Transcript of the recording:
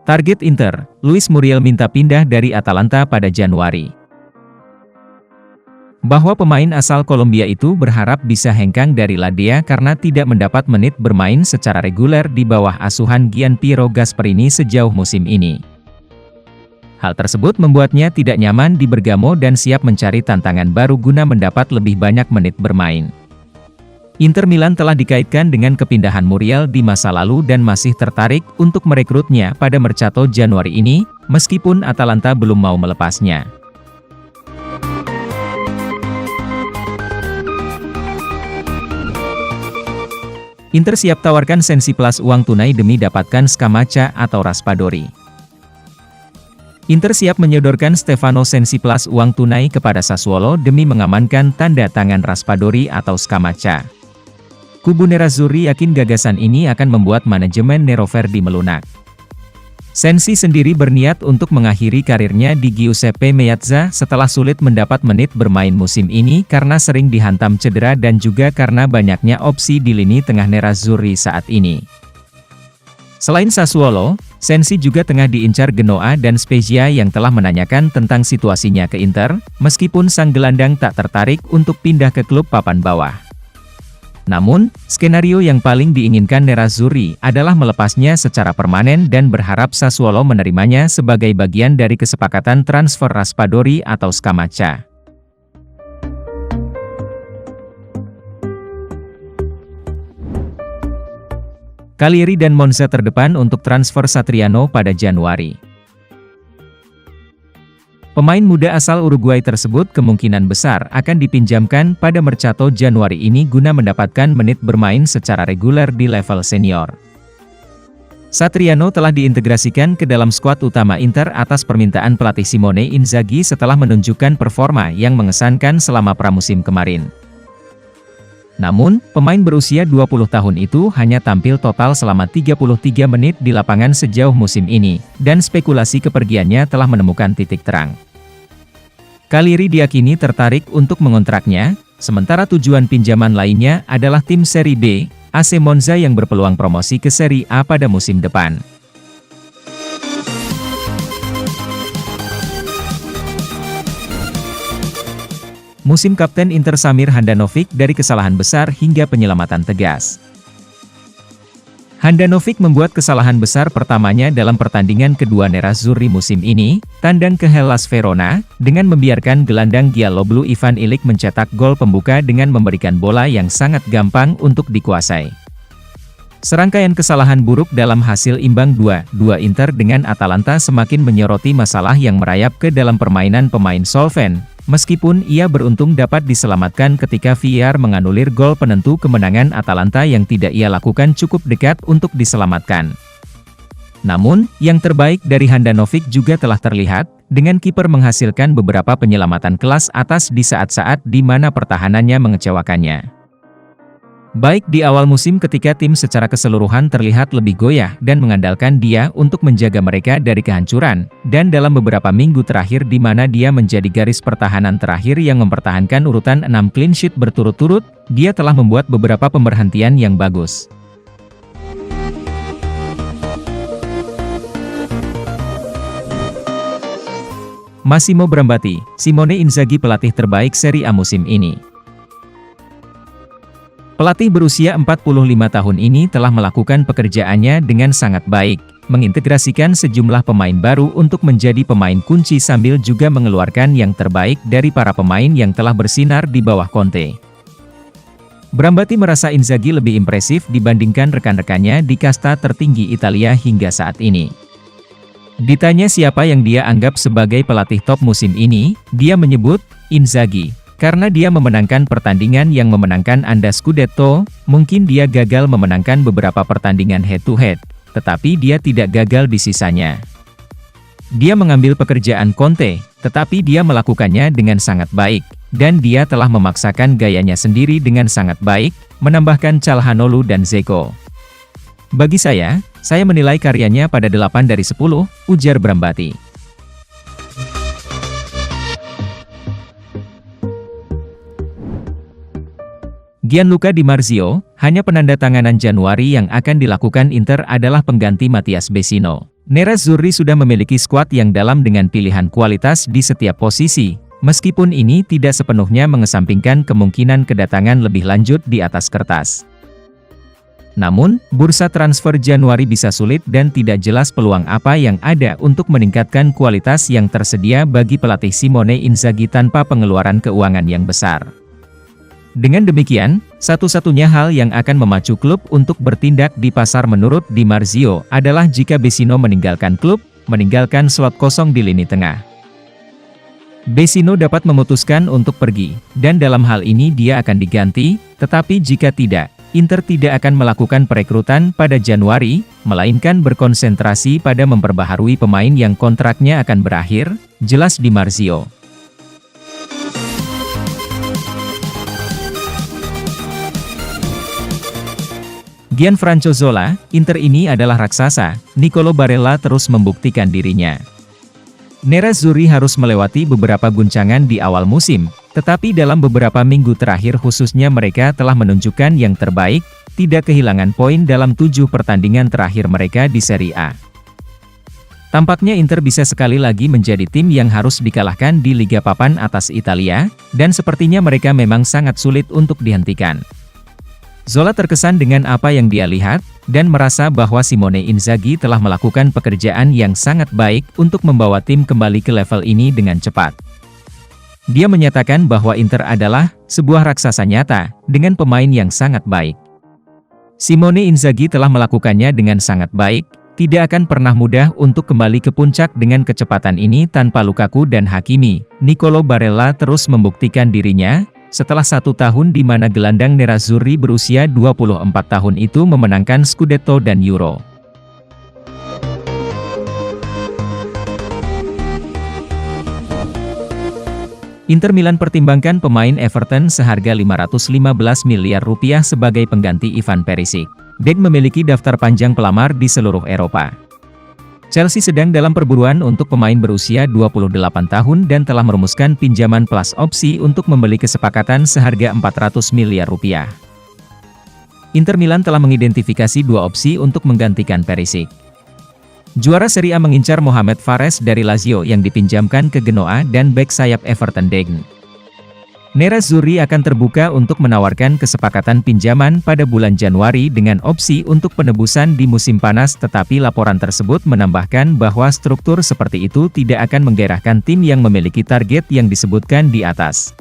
Target Inter, Luis Muriel minta pindah dari Atalanta pada Januari. Bahwa pemain asal Kolombia itu berharap bisa hengkang dari Ladea karena tidak mendapat menit bermain secara reguler di bawah asuhan Gianpiero Gasperini sejauh musim ini. Hal tersebut membuatnya tidak nyaman di Bergamo dan siap mencari tantangan baru guna mendapat lebih banyak menit bermain. Inter Milan telah dikaitkan dengan kepindahan Muriel di masa lalu dan masih tertarik untuk merekrutnya pada Mercato Januari ini, meskipun Atalanta belum mau melepasnya. Inter siap tawarkan sensi plus uang tunai demi dapatkan Scamacca atau Raspadori. Inter siap menyodorkan Stefano Sensi plus uang tunai kepada Sassuolo demi mengamankan tanda tangan Raspadori atau Scamacca. Kubu Nerazzurri yakin gagasan ini akan membuat manajemen Neroverdi melunak. Sensi sendiri berniat untuk mengakhiri karirnya di Giuseppe Meazza setelah sulit mendapat menit bermain musim ini karena sering dihantam cedera dan juga karena banyaknya opsi di lini tengah Nerazzurri saat ini. Selain Sassuolo, Sensi juga tengah diincar Genoa dan Spezia yang telah menanyakan tentang situasinya ke Inter, meskipun sang gelandang tak tertarik untuk pindah ke klub papan bawah. Namun, skenario yang paling diinginkan Nerazzurri adalah melepasnya secara permanen dan berharap Sassuolo menerimanya sebagai bagian dari kesepakatan transfer Raspadori atau Scamacca. Cagliari dan Monza terdepan untuk transfer Satriano pada Januari. Pemain muda asal Uruguay tersebut kemungkinan besar akan dipinjamkan pada Mercato Januari ini guna mendapatkan menit bermain secara reguler di level senior. Satriano telah diintegrasikan ke dalam skuad utama Inter atas permintaan pelatih Simone Inzaghi setelah menunjukkan performa yang mengesankan selama pramusim kemarin. Namun, pemain berusia 20 tahun itu hanya tampil total selama 33 menit di lapangan sejauh musim ini, dan spekulasi kepergiannya telah menemukan titik terang. Cagliari diyakini tertarik untuk mengontraknya, sementara tujuan pinjaman lainnya adalah tim Serie B, AC Monza yang berpeluang promosi ke Serie A pada musim depan. Musim Kapten Inter Samir Handanovic dari kesalahan besar hingga penyelamatan tegas. Handanovic membuat kesalahan besar pertamanya dalam pertandingan kedua Nerazzurri musim ini, tandang ke Hellas Verona, dengan membiarkan gelandang Gialloblu Ivan Ilic mencetak gol pembuka dengan memberikan bola yang sangat gampang untuk dikuasai. Serangkaian kesalahan buruk dalam hasil imbang 2-2 Inter dengan Atalanta semakin menyoroti masalah yang merayap ke dalam permainan pemain solven, meskipun ia beruntung dapat diselamatkan ketika VAR menganulir gol penentu kemenangan Atalanta yang tidak ia lakukan cukup dekat untuk diselamatkan. Namun, yang terbaik dari Handanovic juga telah terlihat, dengan kiper menghasilkan beberapa penyelamatan kelas atas di saat-saat di mana pertahanannya mengecewakannya. Baik di awal musim ketika tim secara keseluruhan terlihat lebih goyah dan mengandalkan dia untuk menjaga mereka dari kehancuran, dan dalam beberapa minggu terakhir di mana dia menjadi garis pertahanan terakhir yang mempertahankan urutan 6 clean sheet berturut-turut, dia telah membuat beberapa pemberhentian yang bagus. Massimo Brambati, Simone Inzaghi pelatih terbaik Serie A musim ini. Pelatih berusia 45 tahun ini telah melakukan pekerjaannya dengan sangat baik, mengintegrasikan sejumlah pemain baru untuk menjadi pemain kunci sambil juga mengeluarkan yang terbaik dari para pemain yang telah bersinar di bawah Conte. Brambati merasa Inzaghi lebih impresif dibandingkan rekan-rekannya di kasta tertinggi Italia hingga saat ini. Ditanya siapa yang dia anggap sebagai pelatih top musim ini, dia menyebut Inzaghi. Karena dia memenangkan pertandingan yang memenangkan Anda Scudetto, mungkin dia gagal memenangkan beberapa pertandingan head-to-head, tetapi dia tidak gagal di sisanya. Dia mengambil pekerjaan Conte, tetapi dia melakukannya dengan sangat baik, dan dia telah memaksakan gayanya sendiri dengan sangat baik, menambahkan Calhanoglu dan Dzeko. Bagi saya menilai karyanya pada 8 dari 10, ujar Brambati. Gianluca Di Marzio, hanya penandatanganan Januari yang akan dilakukan Inter adalah pengganti Matias Vecino. Nerazzurri sudah memiliki skuad yang dalam dengan pilihan kualitas di setiap posisi, meskipun ini tidak sepenuhnya mengesampingkan kemungkinan kedatangan lebih lanjut di atas kertas. Namun, bursa transfer Januari bisa sulit dan tidak jelas peluang apa yang ada untuk meningkatkan kualitas yang tersedia bagi pelatih Simone Inzaghi tanpa pengeluaran keuangan yang besar. Dengan demikian, satu-satunya hal yang akan memacu klub untuk bertindak di pasar menurut Di Marzio adalah jika Vecino meninggalkan klub, meninggalkan slot kosong di lini tengah. Vecino dapat memutuskan untuk pergi, dan dalam hal ini dia akan diganti, tetapi jika tidak, Inter tidak akan melakukan perekrutan pada Januari, melainkan berkonsentrasi pada memperbaharui pemain yang kontraknya akan berakhir, jelas Di Marzio. Gianfranco Zola, Inter ini adalah raksasa, Nicolo Barella terus membuktikan dirinya. Nerazzurri harus melewati beberapa guncangan di awal musim, tetapi dalam beberapa minggu terakhir khususnya mereka telah menunjukkan yang terbaik, tidak kehilangan poin dalam 7 pertandingan terakhir mereka di Serie A. Tampaknya Inter bisa sekali lagi menjadi tim yang harus dikalahkan di Liga Papan atas Italia, dan sepertinya mereka memang sangat sulit untuk dihentikan. Zola terkesan dengan apa yang dia lihat, dan merasa bahwa Simone Inzaghi telah melakukan pekerjaan yang sangat baik untuk membawa tim kembali ke level ini dengan cepat. Dia menyatakan bahwa Inter adalah sebuah raksasa nyata, dengan pemain yang sangat baik. Simone Inzaghi telah melakukannya dengan sangat baik, tidak akan pernah mudah untuk kembali ke puncak dengan kecepatan ini tanpa Lukaku dan Hakimi. Nicolo Barella terus membuktikan dirinya, setelah 1 tahun di mana gelandang Nerazzurri berusia 24 tahun itu memenangkan Scudetto dan Euro. Inter Milan pertimbangkan pemain Everton seharga 515 miliar rupiah sebagai pengganti Ivan Perisic. Bek memiliki daftar panjang pelamar di seluruh Eropa. Chelsea sedang dalam perburuan untuk pemain berusia 28 tahun dan telah merumuskan pinjaman plus opsi untuk membeli kesepakatan seharga 400 miliar rupiah. Inter Milan telah mengidentifikasi 2 opsi untuk menggantikan Perisic. Juara Serie A mengincar Mohamed Fares dari Lazio yang dipinjamkan ke Genoa dan bek sayap Everton Degen. Nerazzurri akan terbuka untuk menawarkan kesepakatan pinjaman pada bulan Januari dengan opsi untuk penebusan di musim panas, tetapi laporan tersebut menambahkan bahwa struktur seperti itu tidak akan menggairahkan tim yang memiliki target yang disebutkan di atas.